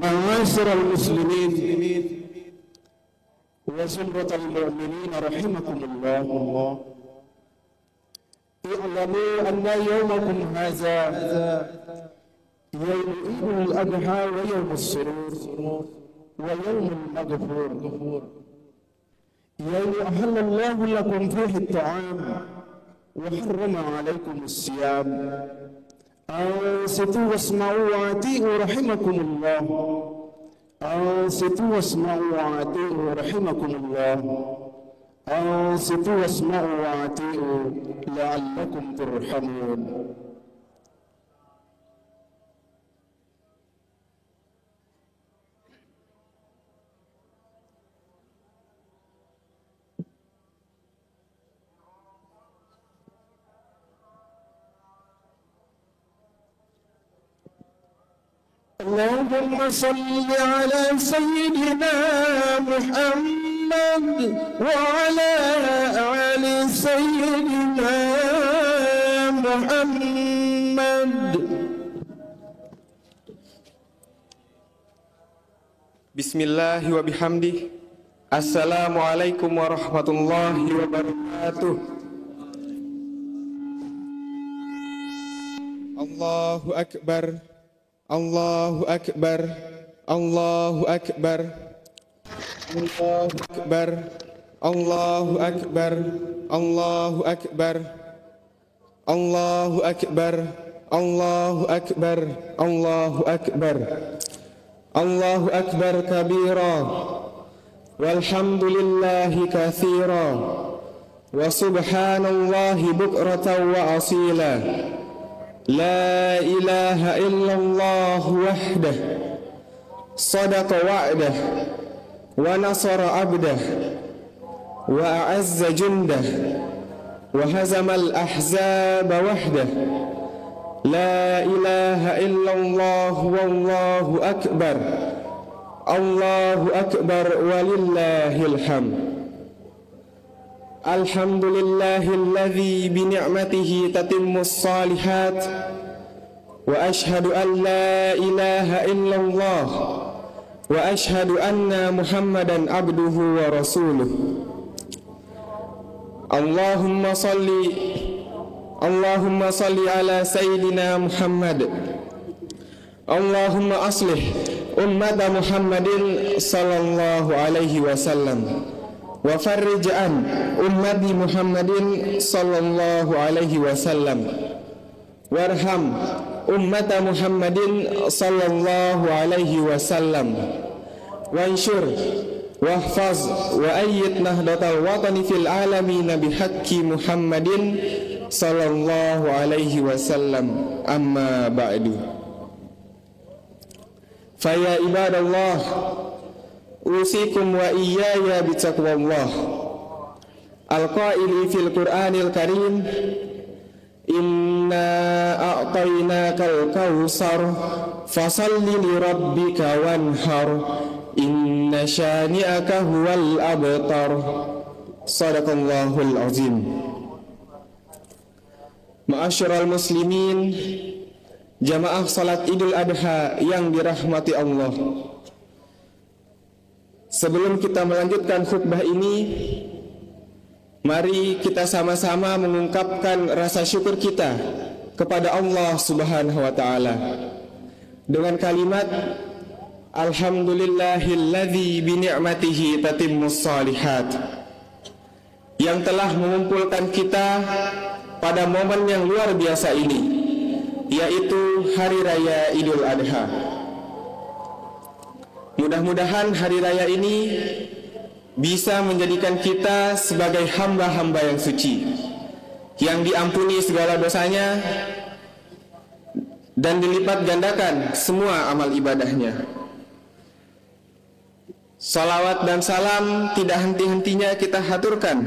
معاشر المسلمين وزمرة المؤمنين رحمكم الله، اعلموا أن يومكم هذا يوم عيد الأضحى ويوم السرور ويوم المغفور، يوم أحل الله لكم فيه الطعام وحرم عليكم الصيام، أنصتوا واسمعوا وأطيعوا رحمكم الله، أنصتوا واسمعوا وأطيعوا رحمكم الله، أنصتوا واسمعوا وأطيعوا لعلكم ترحمون. اللهم صل على سيدنا محمد وعلى آل سيدنا محمد. Bismillahi wa bihamdih. Assalamualaikum warahmatullahi wabarakatuh. Allahu Akbar, Allahu Akbar, Allahu Akbar, Allahu Akbar, Allahu Akbar, Allahu Akbar, Allahu Akbar, Allahu Akbar, Allahu Akbar, Allahu Akbar kabira, walhamdulillahi katsira, wa subhanallahi bukratan wa asila. لا إله إلا الله وحده صدق وعده ونصر عبده وأعز جنده وهزم الأحزاب وحده. لا إله إلا الله والله أكبر، الله أكبر ولله الحمد. الحمد لله الذي بنعمته تتم الصالحات، وأشهد أن لا إله إلا الله، وأشهد أن محمدا عبده ورسوله. اللهم صل على سيدنا محمد. اللهم أصلح أمة محمد صلى الله عليه وسلم، وفرج عن أمة محمد صلى الله عليه وسلم، وارحم أمة محمد صلى الله عليه وسلم، وانشر واحفظ وأيد نهضة الوطن في العالمين بحق محمد صلى الله عليه وسلم. أما بعد، فيا عباد الله، أوصيكم وإياي بتقوى الله القائل في القرآن الكريم: إنا أعطيناك الكوثر فصل لربك وانحر إن شانئك هو الأبتر. صدق الله العظيم. Ma'asyiral muslimin, jamaah salat Idul Adha yang dirahmati Allah. Sebelum kita melanjutkan khutbah ini, mari kita sama-sama mengungkapkan rasa syukur kita kepada Allah Subhanahu wa taala dengan kalimat alhamdulillahilladzi bi ni'matihi tatimmus shalihat, yang telah mengumpulkan kita pada momen yang luar biasa ini, yaitu Hari Raya Idul Adha. Mudah-mudahan hari raya ini bisa menjadikan kita sebagai hamba-hamba yang suci, yang diampuni segala dosanya dan dilipat gandakan semua amal ibadahnya. Salawat dan salam tidak henti-hentinya kita haturkan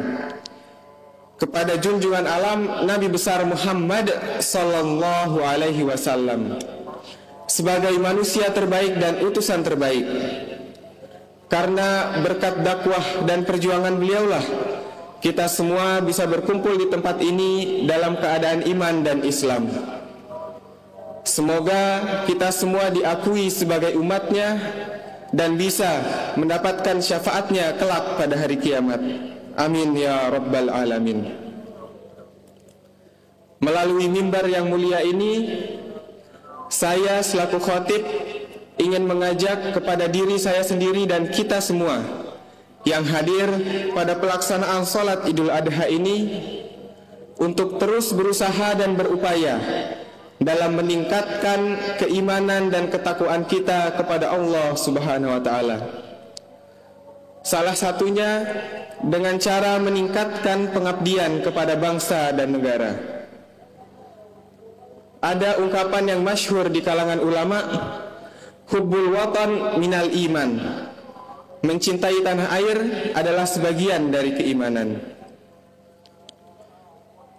kepada junjungan alam Nabi besar Muhammad sallallahu alaihi wasallam sebagai manusia terbaik dan utusan terbaik. Karena berkat dakwah dan perjuangan beliaulah kita semua bisa berkumpul di tempat ini dalam keadaan iman dan Islam. Semoga kita semua diakui sebagai umatnya dan bisa mendapatkan syafaatnya kelak pada hari kiamat. Amin ya rabbal alamin. Melalui mimbar yang mulia ini, saya selaku khatib ingin mengajak kepada diri saya sendiri dan kita semua yang hadir pada pelaksanaan sholat Idul Adha ini untuk terus berusaha dan berupaya dalam meningkatkan keimanan dan ketakwaan kita kepada Allah Subhanahu wa taala. Salah satunya dengan cara meningkatkan pengabdian kepada bangsa dan negara. Ada ungkapan yang masyhur di kalangan ulama, hubbul watan minal iman. Mencintai tanah air adalah sebagian dari keimanan.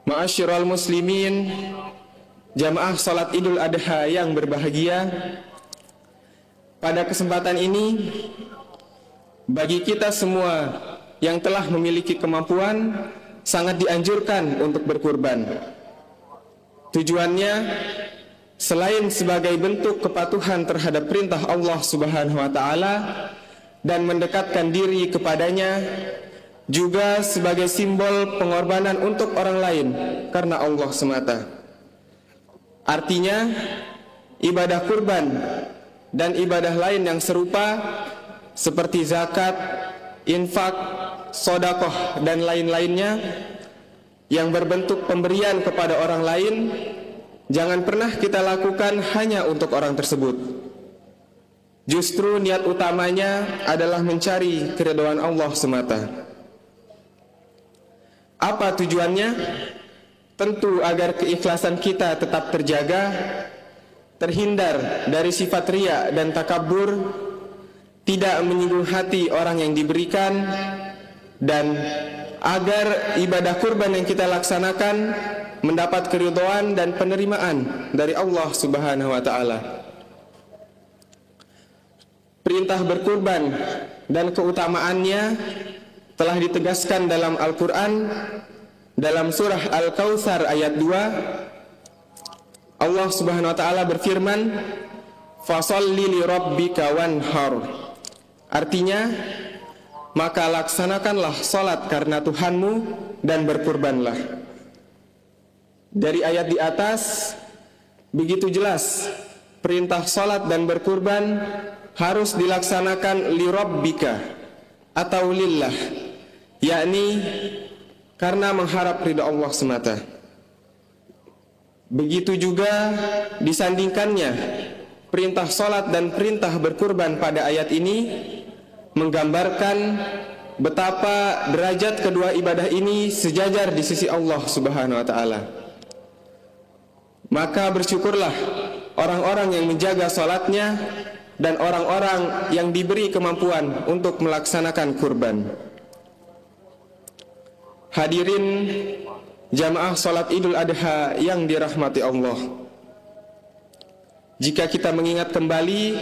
Ma'asyiral muslimin, jamaah salat Idul Adha yang berbahagia, pada kesempatan ini bagi kita semua yang telah memiliki kemampuan sangat dianjurkan untuk berkurban. Tujuannya selain sebagai bentuk kepatuhan terhadap perintah Allah Subhanahu wa taala dan mendekatkan diri kepadanya, juga sebagai simbol pengorbanan untuk orang lain karena Allah semata. Artinya, ibadah kurban dan ibadah lain yang serupa seperti zakat, infak, sedekah dan lain-lainnya yang berbentuk pemberian kepada orang lain, jangan pernah kita lakukan hanya untuk orang tersebut. Justru niat utamanya adalah mencari keridhaan Allah semata. Apa tujuannya? Tentu agar keikhlasan kita tetap terjaga, terhindar dari sifat riya dan takabur, tidak menyinggung hati orang yang diberikan, dan agar ibadah kurban yang kita laksanakan mendapat keridhaan dan penerimaan dari Allah Subhanahu wa taala. Perintah berkurban dan keutamaannya telah ditegaskan dalam Al-Quran. Dalam surah Al-Kautsar ayat 2, Allah Subhanahu wa taala berfirman, "Fasholli li rabbika wanhar." Artinya, maka laksanakanlah salat karena Tuhanmu dan berkurbanlah. Dari ayat di atas begitu jelas perintah salat dan berkurban harus dilaksanakan li rabbika atau lillah, yakni karena mengharap ridha Allah semata. Begitu juga disandingkannya perintah salat dan perintah berkurban pada ayat ini menggambarkan betapa derajat kedua ibadah ini sejajar di sisi Allah Subhanahu wa taala. Maka bersyukurlah orang-orang yang menjaga salatnya dan orang-orang yang diberi kemampuan untuk melaksanakan kurban. Hadirin jamaah salat Idul Adha yang dirahmati Allah, jika kita mengingat kembali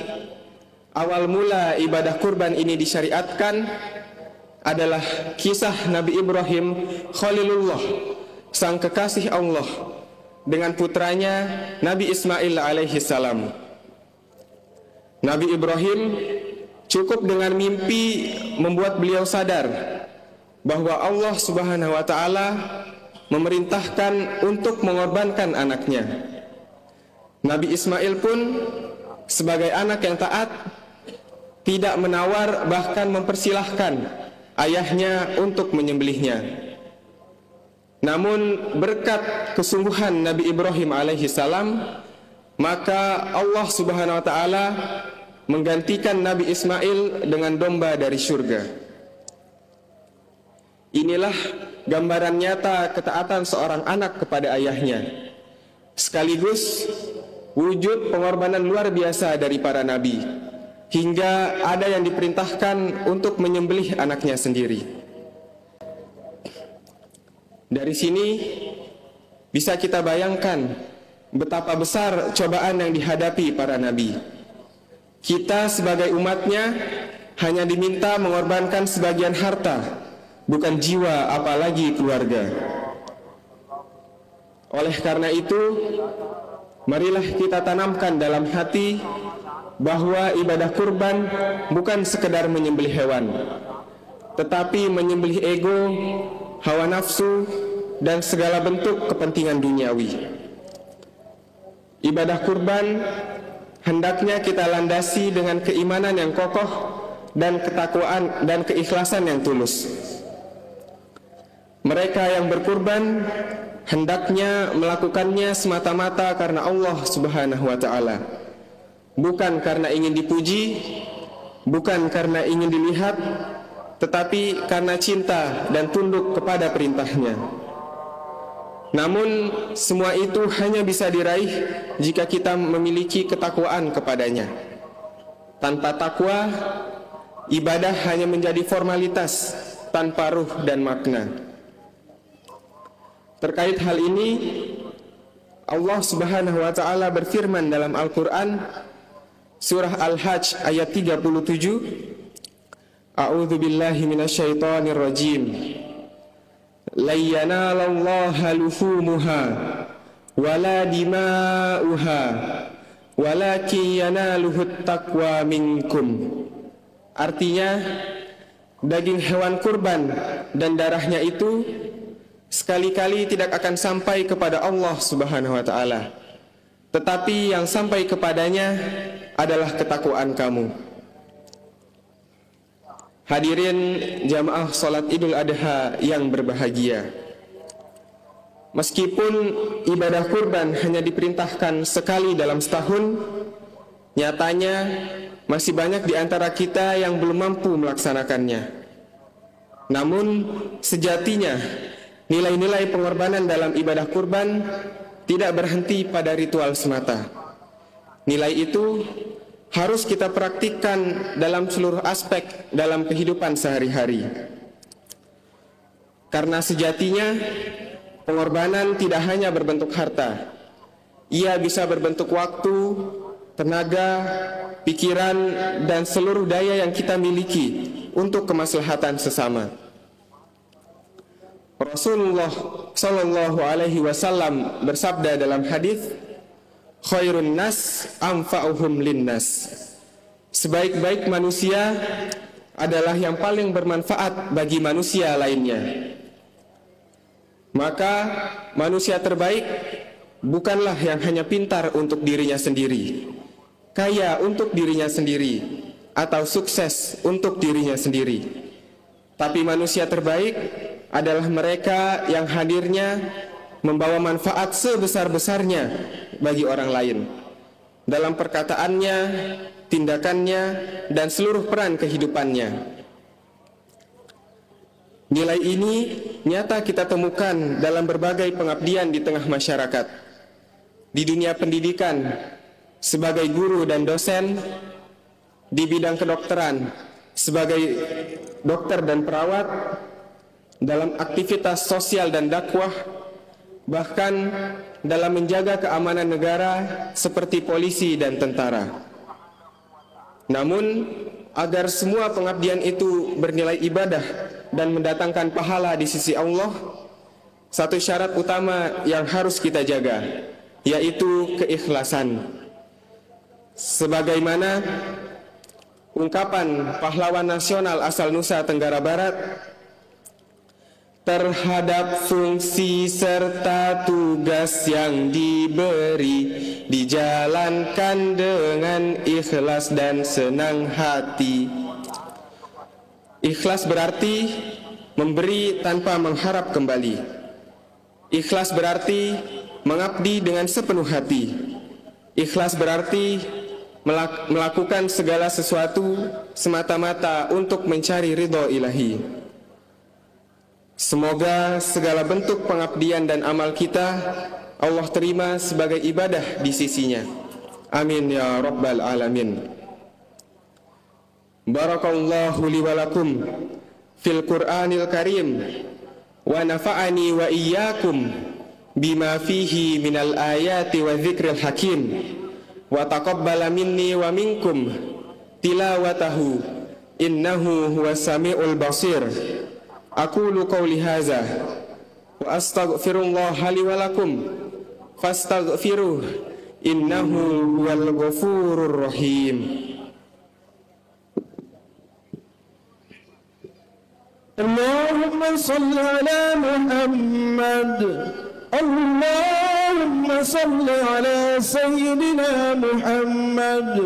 awal mula ibadah kurban ini disyariatkan adalah kisah Nabi Ibrahim Khalilullah, sang kekasih Allah, dengan putranya Nabi Ismail alaihi salam. Nabi Ibrahim cukup dengan mimpi membuat beliau sadar bahwa Allah Subhanahu wa taala memerintahkan untuk mengorbankan anaknya. Nabi Ismail pun sebagai anak yang taat tidak menawar, bahkan mempersilahkan ayahnya untuk menyembelihnya. Namun berkat kesungguhan Nabi Ibrahim alaihi salam, maka Allah Subhanahu wa taala menggantikan Nabi Ismail dengan domba dari surga. Inilah gambaran nyata ketaatan seorang anak kepada ayahnya, sekaligus wujud pengorbanan luar biasa dari para nabi, hingga ada yang diperintahkan untuk menyembelih anaknya sendiri. Dari sini bisa kita bayangkan betapa besar cobaan yang dihadapi para nabi. Kita sebagai umatnya hanya diminta mengorbankan sebagian harta, bukan jiwa apalagi keluarga. Oleh karena itu, marilah kita tanamkan dalam hati bahwa ibadah kurban bukan sekedar menyembelih hewan, tetapi menyembelih ego, hawa nafsu, dan segala bentuk kepentingan duniawi. Ibadah kurban hendaknya kita landasi dengan keimanan yang kokoh dan ketakwaan dan keikhlasan yang tulus. Mereka yang berkurban hendaknya melakukannya semata-mata karena Allah Subhanahu wa ta'ala, bukan karena ingin dipuji, bukan karena ingin dilihat, tetapi karena cinta dan tunduk kepada perintahnya. Namun semua itu hanya bisa diraih jika kita memiliki ketakwaan kepadanya. Tanpa takwa, ibadah hanya menjadi formalitas tanpa ruh dan makna. Terkait hal ini, Allah Subhanahu wa ta'ala berfirman dalam Al-Quran, surah Al-Hajj ayat 37, A'udzu billahi minasyaitonir rajim. La yanalallaha luhumuha wala dima'uha walakin yanaluhut taqwa minkum. Artinya, daging hewan kurban dan darahnya itu sekali-kali tidak akan sampai kepada Allah Subhanahu wa ta'ala, tetapi yang sampai kepadanya adalah ketakwaan kamu. Hadirin jamaah salat Idul Adha yang berbahagia, meskipun ibadah kurban hanya diperintahkan sekali dalam setahun, nyatanya masih banyak di antara kita yang belum mampu melaksanakannya. Namun sejatinya nilai-nilai pengorbanan dalam ibadah kurban tidak berhenti pada ritual semata. Nilai itu harus kita praktikkan dalam seluruh aspek dalam kehidupan sehari-hari. Karena sejatinya pengorbanan tidak hanya berbentuk harta. Ia bisa berbentuk waktu, tenaga, pikiran, dan seluruh daya yang kita miliki untuk kemaslahatan sesama. Rasulullah Shallallahu Alaihi Wasallam bersabda dalam hadis, khairun nas anfa'uhum linnas. Sebaik-baik manusia adalah yang paling bermanfaat bagi manusia lainnya. Maka manusia terbaik bukanlah yang hanya pintar untuk dirinya sendiri, kaya untuk dirinya sendiri, atau sukses untuk dirinya sendiri. Tapi manusia terbaik adalah mereka yang hadirnya membawa manfaat sebesar-besarnya bagi orang lain dalam perkataannya, tindakannya, dan seluruh peran kehidupannya. Nilai ini nyata kita temukan dalam berbagai pengabdian di tengah masyarakat. Di dunia pendidikan, sebagai guru dan dosen, di bidang kedokteran, sebagai dokter dan perawat, dalam aktivitas sosial dan dakwah, bahkan dalam menjaga keamanan negara seperti polisi dan tentara. Namun, agar semua pengabdian itu bernilai ibadah dan mendatangkan pahala di sisi Allah, satu syarat utama yang harus kita jaga, yaitu keikhlasan. Sebagaimana ungkapan pahlawan nasional asal Nusa Tenggara Barat, terhadap fungsi serta tugas yang diberi dijalankan dengan ikhlas dan senang hati. Ikhlas berarti memberi tanpa mengharap kembali. Ikhlas berarti mengabdi dengan sepenuh hati. Ikhlas berarti melakukan segala sesuatu semata-mata untuk mencari ridho ilahi. Semoga segala bentuk pengabdian dan amal kita Allah terima sebagai ibadah di sisinya. Amin ya rabbal alamin. Barakallahu li wa lakum fil Qur'anil Karim wa nafa'ani wa iyyakum bima fihi minal ayati wa dzikril hakim wa taqabbala minni wa minkum tilawatahu innahu huwas samiul basir. Aqulu qawli hadza wa astaghfirullah li wa lakum fastaghfiruh innahu huwal ghafurur rahim. Allahumma salli ala Muhammad. Allahumma salli ala Sayyidina Muhammad.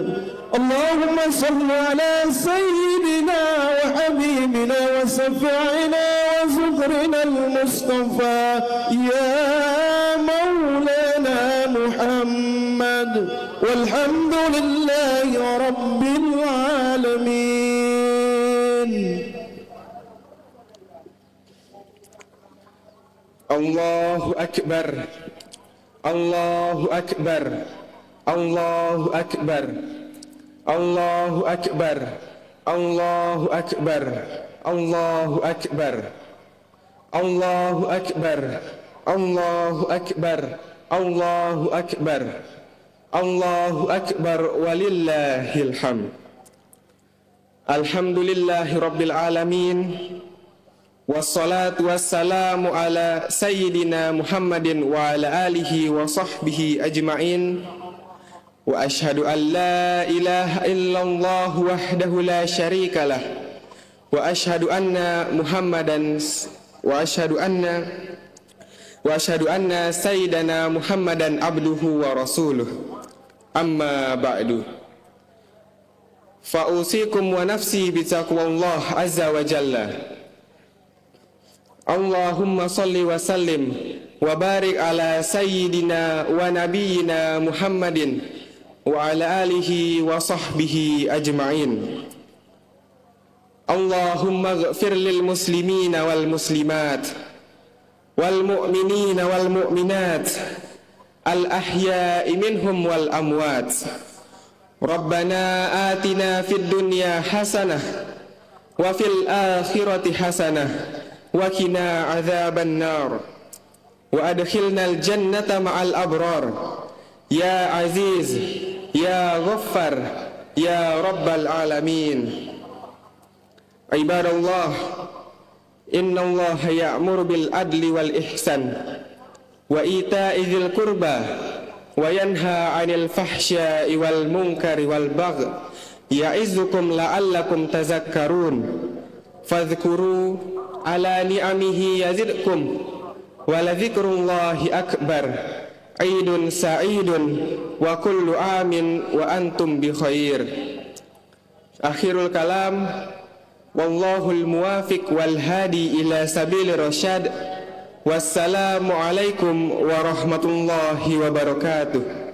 Allahumma salli ala Sayyidina wa Habibina wa Safi'ina wa Zukrina al-Mustafa ya Maulana Muhammad. Walhamdulillahi Rabbil Alamin. Allahu Akbar, Allahu Akbar, Allahu Akbar, Allahu Akbar, Allahu Akbar, Allahu Akbar, Allahu Akbar, Allahu Akbar, Allahu Akbar, Allahu Akbar, walillahil hamd. Alhamdulillahi Rabbil Alamin. Wassalatu wassalamu ala Sayyidina Muhammadin wa ala alihi wa sahbihi ajma'in. Wa ashhadu an la ilaha illallah wahdahu la syarika lah. Wa ashhadu anna Muhammadan wa ashhadu anna Sayyidina Muhammadan abduhu wa rasuluh. Amma ba'du. Fa usikum wa nafsi bi taqwallah azza wa jalla. Allahumma salli wa sallim wa barik ala sayyidina wa nabiyyina Muhammadin wa ala alihi wa sahbihi ajma'in. Allahumma ighfir lil muslimina wal muslimat wal mu'minina wal mu'minat al ahya'i minhum wal amwat. Rabbana atina fid dunya hasanah wa fil akhirati hasanah wa qina adzaban nar wa adkhilnal jannata ma'al abrar ya aziz ya ghaffar ya rabbal alamin. Ibadallah, innallaha ya'muru bil adli wal ihsan wa ita'i dzil qurba wa yanha 'anil fahsya'i wal munkari wal baghi ya'izukum la'allakum tazakkarun. Fadhkuru ala ni'amihi yazidkum wa la dzikrullahi akbar. Aidun sa'idun wa kullu amin wa antum bi khair. Akhirul kalam, wallahul muwafiq wal hadi ila sabil rasyad. Wassalamu alaikum warahmatullahi wabarakatuh.